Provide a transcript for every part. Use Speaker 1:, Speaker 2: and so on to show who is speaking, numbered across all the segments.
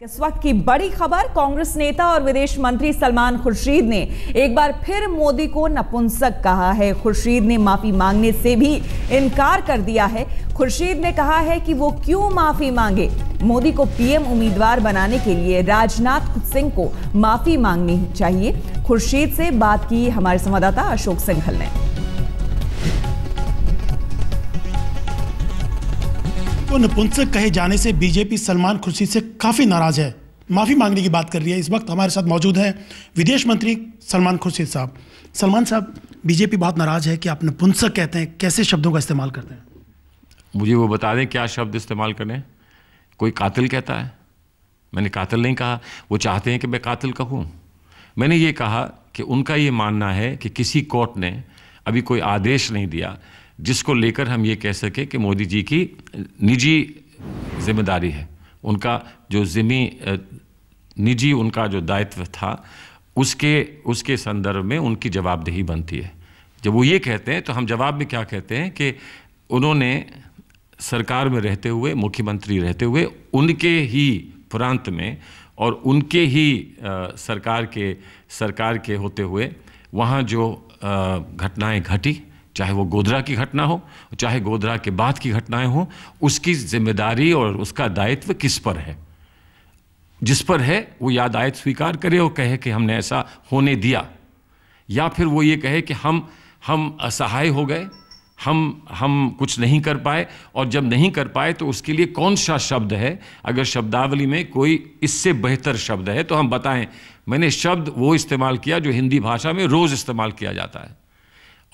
Speaker 1: इस वक्त की बड़ी खबर, कांग्रेस नेता और विदेश मंत्री सलमान खुर्शीद ने एक बार फिर मोदी को नपुंसक कहा है। खुर्शीद ने माफी मांगने से भी इनकार कर दिया है। खुर्शीद ने कहा है कि वो क्यों माफी मांगे। मोदी को पीएम उम्मीदवार बनाने के लिए राजनाथ सिंह को माफी मांगनी चाहिए। खुर्शीद से बात की हमारे संवाददाता अशोक सिंघल ने।
Speaker 2: तो नपुंसक कहे जाने से बीजेपी सलमान खुर्शीद से काफ़ी नाराज है, माफ़ी मांगने की बात कर रही है। इस वक्त हमारे साथ मौजूद हैं विदेश मंत्री सलमान खुर्शीद साहब। सलमान साहब, बीजेपी बहुत नाराज है कि आप नपुंसक कहते हैं, कैसे शब्दों का इस्तेमाल करते हैं?
Speaker 3: मुझे वो बता दें क्या शब्द इस्तेमाल करें। कोई कातिल कहता है, मैंने कातिल नहीं कहा। वो चाहते हैं कि मैं कातिल कहूँ। मैंने ये कहा कि उनका ये मानना है कि किसी कोर्ट ने अभी कोई आदेश नहीं दिया जिसको लेकर हम ये कह सके कि मोदी जी की निजी जिम्मेदारी है। उनका जो निजी उनका जो दायित्व था उसके संदर्भ में उनकी जवाबदेही बनती है। जब वो ये कहते हैं तो हम जवाब में क्या कहते हैं कि उन्होंने सरकार में रहते हुए, मुख्यमंत्री रहते हुए, उनके ही प्रांत में और उनके ही सरकार के होते हुए वहाँ जो घटनाएं घटी, चाहे वो गोधरा की घटना हो, चाहे गोधरा के बाद की घटनाएं हो, उसकी जिम्मेदारी और उसका दायित्व किस पर है। जिस पर है वो या दायित्व स्वीकार करे और कहे कि हमने ऐसा होने दिया, या फिर वो ये कहे कि हम असहाय हो गए, हम कुछ नहीं कर पाए, और जब नहीं कर पाए तो उसके लिए कौन सा शब्द है। अगर शब्दावली में कोई इससे बेहतर शब्द है तो हम बताएं। मैंने शब्द वो इस्तेमाल किया जो हिंदी भाषा में रोज़ इस्तेमाल किया जाता है,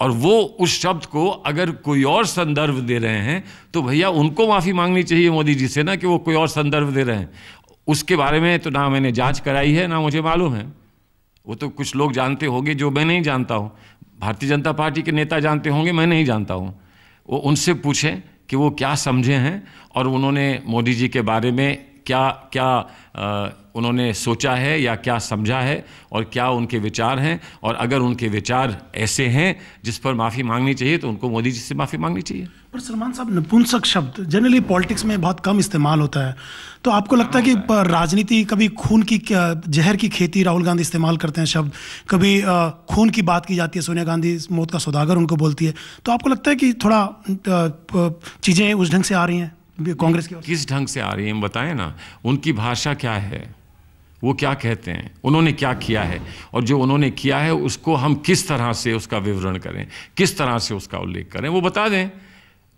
Speaker 3: और वो उस शब्द को अगर कोई और संदर्भ दे रहे हैं तो भैया उनको माफ़ी मांगनी चाहिए मोदी जी से ना, कि वो कोई और संदर्भ दे रहे हैं। उसके बारे में तो ना मैंने जांच कराई है ना मुझे मालूम है। वो तो कुछ लोग जानते होंगे जो मैं नहीं जानता हूँ। भारतीय जनता पार्टी के नेता जानते होंगे, मैं नहीं जानता हूँ। वो उनसे पूछें कि वो क्या समझे हैं और उन्होंने मोदी जी के बारे में क्या उन्होंने सोचा है या क्या समझा है और क्या उनके विचार हैं। और अगर उनके विचार ऐसे हैं जिस पर माफ़ी मांगनी चाहिए तो उनको मोदी जी से माफ़ी मांगनी चाहिए।
Speaker 2: पर सलमान साहब, नपुंसक शब्द जनरली पॉलिटिक्स में बहुत कम इस्तेमाल होता है, तो आपको लगता है कि राजनीति कभी खून की जहर की खेती, राहुल गांधी इस्तेमाल करते हैं शब्द, कभी खून की बात की जाती है, सोनिया गांधी मौत का सौदागर उनको बोलती है, तो आपको लगता है कि थोड़ा चीज़ें उस ढंग से आ रही हैं कांग्रेस की?
Speaker 3: किस ढंग से आ रही है बताएं ना। उनकी भाषा क्या है, वो क्या कहते हैं, उन्होंने क्या किया है, और जो उन्होंने किया है उसको हम किस तरह से उसका विवरण करें, किस तरह से उसका उल्लेख करें, वो बता दें।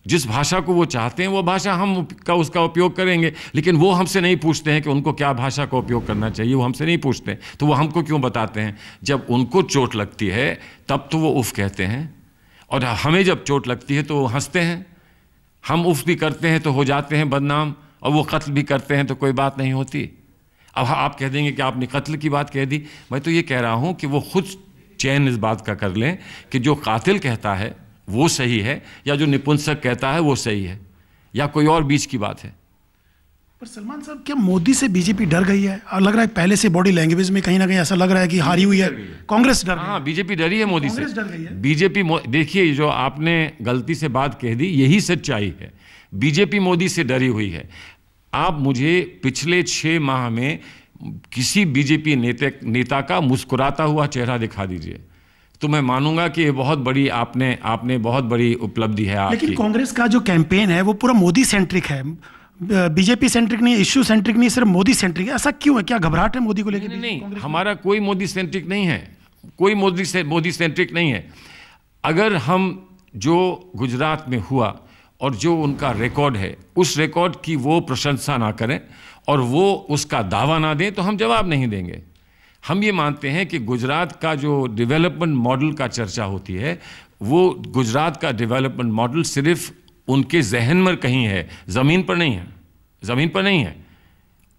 Speaker 3: जिस भाषा को वो चाहते हैं वो भाषा हम उसका उपयोग करेंगे, लेकिन वो हमसे नहीं पूछते हैं कि उनको क्या भाषा का उपयोग करना चाहिए। वो हमसे नहीं पूछते, तो वो हमको क्यों बताते हैं? जब उनको चोट लगती है तब तो वो उफ कहते हैं, और हमें जब चोट लगती है तो वो हंसते हैं। हम उफ भी करते हैं तो हो जाते हैं बदनाम, और वो कत्ल भी करते हैं तो कोई बात नहीं होती। अब आप कह देंगे कि आपने कत्ल की बात कह दी। मैं तो ये कह रहा हूं कि वो खुद चयन इस बात का कर लें कि जो कातिल कहता है वो सही है, या जो निपुंसक कहता है वो सही है, या कोई और बीच की बात है।
Speaker 2: पर सलमान साहब, क्या मोदी से बीजेपी डर गई है? और लग रहा है पहले से बॉडी लैंग्वेज में कहीं ना कहीं ऐसा लग रहा है कि हारी हुई है कांग्रेस। डर,
Speaker 3: हाँ, बीजेपी डरी है मोदी से।
Speaker 2: डर गई है
Speaker 3: बीजेपी। देखिए, जो आपने गलती से बात कह दी यही सच्चाई है। बीजेपी मोदी से डरी हुई है। आप मुझे पिछले 6 माह में किसी बीजेपी नेता का मुस्कुराता हुआ चेहरा दिखा दीजिए तो मैं मानूंगा कि ये बहुत बड़ी आपने बहुत बड़ी उपलब्धि है आपकी।
Speaker 2: लेकिन कांग्रेस का जो कैंपेन है वो पूरा मोदी सेंट्रिक है, बीजेपी सेंट्रिक नहीं, इश्यू सेंट्रिक नहीं, सिर्फ मोदी सेंट्रिक है। ऐसा क्यों है? क्या घबराहट है मोदी को लेकर?
Speaker 3: नहीं, हमारा कोई मोदी सेंट्रिक नहीं है, कोई मोदी सेंट्रिक नहीं है। अगर हम जो गुजरात में हुआ और जो उनका रिकॉर्ड है उस रिकॉर्ड की वो प्रशंसा ना करें और वो उसका दावा ना दें तो हम जवाब नहीं देंगे। हम ये मानते हैं कि गुजरात का जो डेवलपमेंट मॉडल का चर्चा होती है, वो गुजरात का डेवलपमेंट मॉडल सिर्फ उनके जहन में कहीं है, ज़मीन पर नहीं है। ज़मीन पर नहीं है।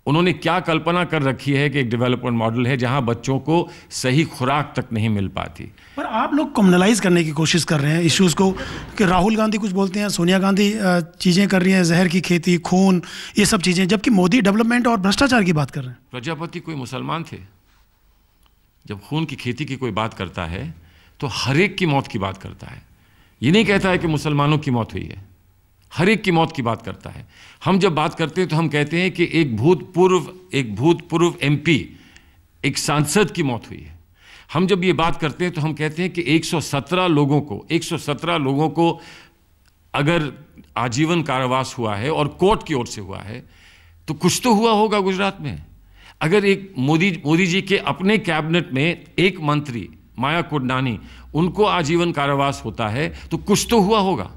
Speaker 3: उन्होंने क्या कल्पना कर रखी है कि एक डेवलपमेंट मॉडल है जहां बच्चों को सही खुराक तक नहीं मिल पाती।
Speaker 2: पर आप लोग कम्युनलाइज करने की कोशिश कर रहे हैं इश्यूज़ को, कि राहुल गांधी कुछ बोलते हैं, सोनिया गांधी चीज़ें कर रही हैं, जहर की खेती, खून, ये सब चीज़ें, जबकि मोदी डेवलपमेंट और भ्रष्टाचार की बात कर रहे हैं।
Speaker 3: प्रजापति कोई मुसलमान थे? जब खून की खेती की कोई बात करता है तो हर एक की मौत की बात करता है। ये नहीं कहता है कि मुसलमानों की मौत हुई है, हर एक की मौत की बात करता है। हम जब बात करते हैं तो हम कहते हैं कि एक भूतपूर्व MP, एक सांसद की मौत हुई है। हम जब ये बात करते हैं तो हम कहते हैं कि 117 लोगों को अगर आजीवन कारावास हुआ है और कोर्ट की ओर से हुआ है तो कुछ तो हुआ होगा गुजरात में। अगर एक मोदी जी के अपने कैबिनेट में एक मंत्री माया कोडनानी, उनको आजीवन कारावास होता है तो कुछ तो हुआ होगा।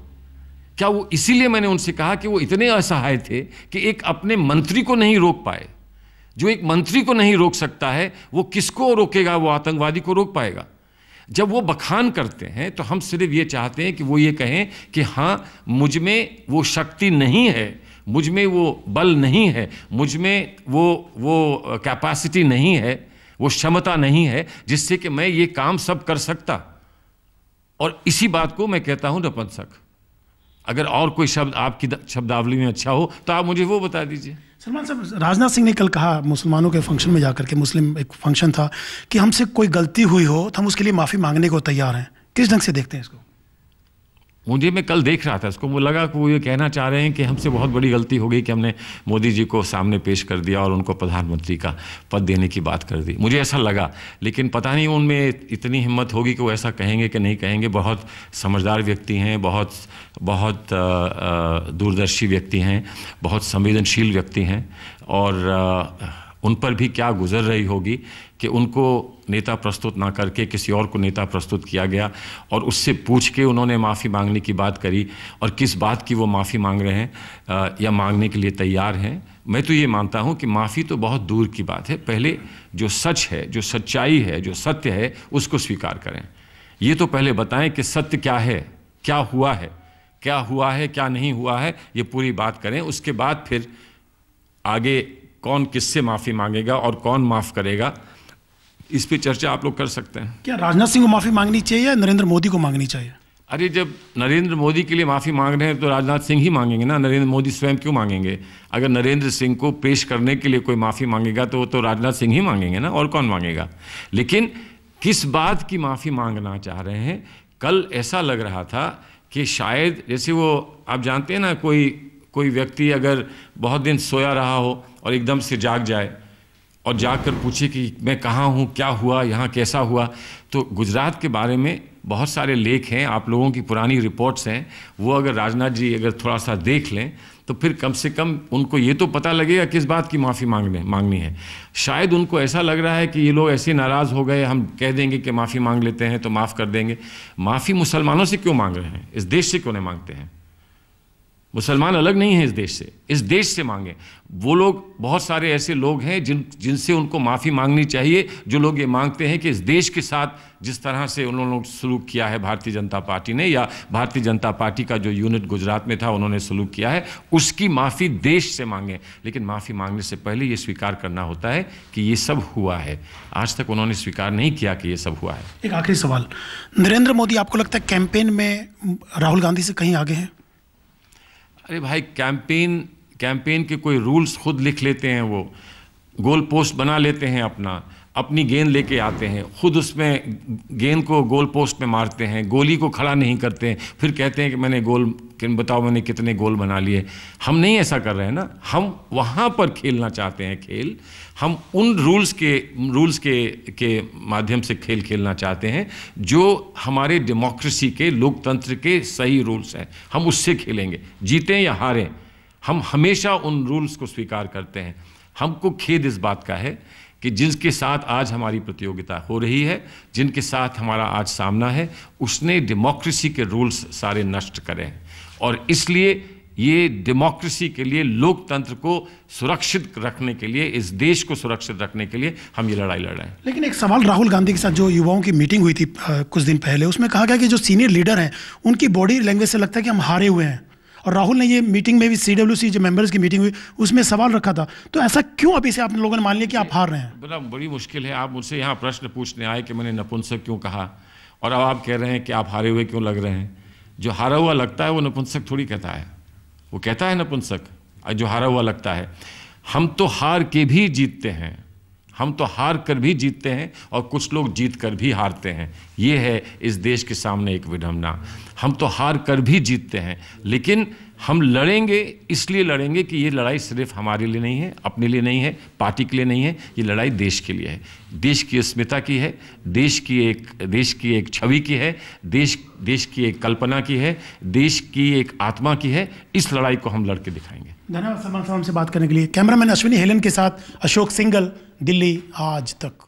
Speaker 3: क्या वो, इसीलिए मैंने उनसे कहा कि वो इतने असहाय थे कि एक अपने मंत्री को नहीं रोक पाए। जो एक मंत्री को नहीं रोक सकता है वो किसको रोकेगा? वो आतंकवादी को रोक पाएगा। जब वो बखान करते हैं तो हम सिर्फ ये चाहते हैं कि वो ये कहें कि हाँ, मुझ में वो शक्ति नहीं है, मुझ में वो बल नहीं है, मुझ में वो कैपेसिटी नहीं है, वो क्षमता नहीं है जिससे कि मैं ये काम सब कर सकता। और इसी बात को मैं कहता हूं नपुंसक। अगर और कोई शब्द आपकी शब्दावली में अच्छा हो तो आप मुझे वो बता दीजिए।
Speaker 2: सलमान साहब, राजनाथ सिंह ने कल कहा मुसलमानों के फंक्शन में जाकर के, मुस्लिम एक फंक्शन था, कि हमसे कोई गलती हुई हो तो हम उसके लिए माफ़ी मांगने को तैयार हैं। किस ढंग से देखते हैं इसको?
Speaker 3: मैं कल देख रहा था इसको, मुझे लगा कि वो ये कहना चाह रहे हैं कि हमसे बहुत बड़ी गलती हो गई कि हमने मोदी जी को सामने पेश कर दिया और उनको प्रधानमंत्री का पद देने की बात कर दी। मुझे ऐसा लगा, लेकिन पता नहीं उनमें इतनी हिम्मत होगी कि वो ऐसा कहेंगे कि नहीं कहेंगे। बहुत समझदार व्यक्ति हैं, बहुत दूरदर्शी व्यक्ति हैं, बहुत संवेदनशील व्यक्ति हैं, और उन पर भी क्या गुजर रही होगी कि उनको नेता प्रस्तुत ना करके किसी और को नेता प्रस्तुत किया गया और उससे पूछ के उन्होंने माफ़ी मांगने की बात करी। और किस बात की वो माफ़ी मांग रहे हैं या मांगने के लिए तैयार हैं। मैं तो ये मानता हूँ कि माफ़ी तो बहुत दूर की बात है। पहले जो सच है, जो सच्चाई है, जो सत्य है, उसको स्वीकार करें। ये तो पहले बताएं कि सत्य क्या है, क्या हुआ है, क्या नहीं हुआ है, ये पूरी बात करें। उसके बाद फिर आगे कौन किससे माफ़ी मांगेगा और कौन माफ़ करेगा, इस पे चर्चा आप लोग कर सकते हैं।
Speaker 2: क्या राजनाथ सिंह को माफ़ी मांगनी चाहिए या नरेंद्र मोदी को मांगनी चाहिए?
Speaker 3: अरे, जब नरेंद्र मोदी के लिए माफ़ी मांग रहे हैं तो राजनाथ सिंह ही मांगेंगे ना, नरेंद्र मोदी स्वयं क्यों मांगेंगे? अगर नरेंद्र सिंह को पेश करने के लिए कोई माफ़ी मांगेगा तो राजनाथ सिंह ही मांगेंगे ना, और कौन मांगेगा? लेकिन किस बात की माफ़ी मांगना चाह रहे हैं? कल ऐसा लग रहा था कि शायद, जैसे वो आप जानते हैं ना, कोई व्यक्ति अगर बहुत दिन सोया रहा हो और एकदम से जाग जाए और जाकर पूछे कि मैं कहाँ हूँ, क्या हुआ, यहाँ कैसा हुआ। तो गुजरात के बारे में बहुत सारे लेख हैं, आप लोगों की पुरानी रिपोर्ट्स हैं, वो अगर राजनाथ जी अगर थोड़ा सा देख लें तो फिर कम से कम उनको ये तो पता लगेगा किस बात की माफ़ी मांगनी है। शायद उनको ऐसा लग रहा है कि ये लोग ऐसे नाराज़ हो गए, हम कह देंगे कि माफ़ी मांग लेते हैं तो माफ़ कर देंगे। माफ़ी मुसलमानों से क्यों मांग रहे हैं? इस देश से क्यों नहीं मांगते हैं? मुसलमान अलग नहीं है इस देश से मांगे। वो लोग, बहुत सारे ऐसे लोग हैं जिनसे उनको माफ़ी मांगनी चाहिए, जो लोग ये मांगते हैं कि इस देश के साथ जिस तरह से उन्होंने सलूक किया है भारतीय जनता पार्टी ने, या भारतीय जनता पार्टी का जो यूनिट गुजरात में था उन्होंने सलूक किया है, उसकी माफ़ी देश से मांगे। लेकिन माफ़ी मांगने से पहले ये स्वीकार करना होता है कि ये सब हुआ है। आज तक उन्होंने स्वीकार नहीं किया कि ये सब हुआ है।
Speaker 2: एक आखिरी सवाल, नरेंद्र मोदी आपको लगता है कैंपेन में राहुल गांधी से कहीं आगे हैं?
Speaker 3: अरे भाई, कैंपेन के कोई रूल्स खुद लिख लेते हैं, वो गोल पोस्ट बना लेते हैं, अपनी गेंद लेके आते हैं, खुद उसमें गेंद को गोल पोस्ट में मारते हैं, गोली को खड़ा नहीं करते हैं, फिर कहते हैं कि बताओ मैंने कितने गोल बना लिए। हम नहीं ऐसा कर रहे हैं ना, हम वहाँ पर खेलना चाहते हैं खेल। हम उन रूल्स के माध्यम से खेल खेलना चाहते हैं जो हमारे डेमोक्रेसी के, लोकतंत्र के सही रूल्स हैं। हम उससे खेलेंगे, जीतें या हारें। हम हमेशा उन रूल्स को स्वीकार करते हैं। हमको खेद इस बात का है कि जिनके साथ आज हमारी प्रतियोगिता हो रही है, जिनके साथ हमारा आज सामना है, उसने डेमोक्रेसी के रूल्स सारे नष्ट करे हैं। और इसलिए ये डेमोक्रेसी के लिए, लोकतंत्र को सुरक्षित रखने के लिए, इस देश को सुरक्षित रखने के लिए हम ये लड़ाई लड़ रहे हैं।
Speaker 2: लेकिन एक सवाल राहुल गांधी के साथ जो युवाओं की मीटिंग हुई थी कुछ दिन पहले, उसमें कहा गया कि जो सीनियर लीडर हैं उनकी बॉडी लैंग्वेज से लगता है कि हम हारे हुए हैं। और राहुल ने ये मीटिंग में भी, CWC जो मेंबर्स की मीटिंग हुई, उसमें सवाल रखा था। तो ऐसा क्यों अभी से आप लोगों ने मान लिया कि आप हार रहे हैं?
Speaker 3: बड़ी मुश्किल है। आप मुझसे यहाँ प्रश्न पूछने आए कि मैंने नपुंसक क्यों कहा, और अब आप कह रहे हैं कि आप हारे हुए क्यों लग रहे हैं। जो हारा हुआ लगता है वो नपुंसक थोड़ी कहता है, वो कहता है नपुंसक जो हारा हुआ लगता है। हम तो हार के भी जीतते हैं, हम तो हार कर भी जीतते हैं, और कुछ लोग जीत कर भी हारते हैं। ये है इस देश के सामने एक विडंबना। हम तो हार कर भी जीतते हैं, लेकिन हम लड़ेंगे, इसलिए लड़ेंगे कि ये लड़ाई सिर्फ हमारे लिए नहीं है, अपने लिए नहीं है, पार्टी के लिए नहीं है, ये लड़ाई देश के लिए है, देश की अस्मिता की है, देश की एक छवि की है, देश की एक कल्पना की है, देश की एक आत्मा की है। इस लड़ाई को हम लड़के दिखाएंगे।
Speaker 2: धन्यवाद सलमान साहब हमसे बात करने के लिए। कैमरामैन अश्विनी हेलन के साथ अशोक सिंगल, दिल्ली आज तक।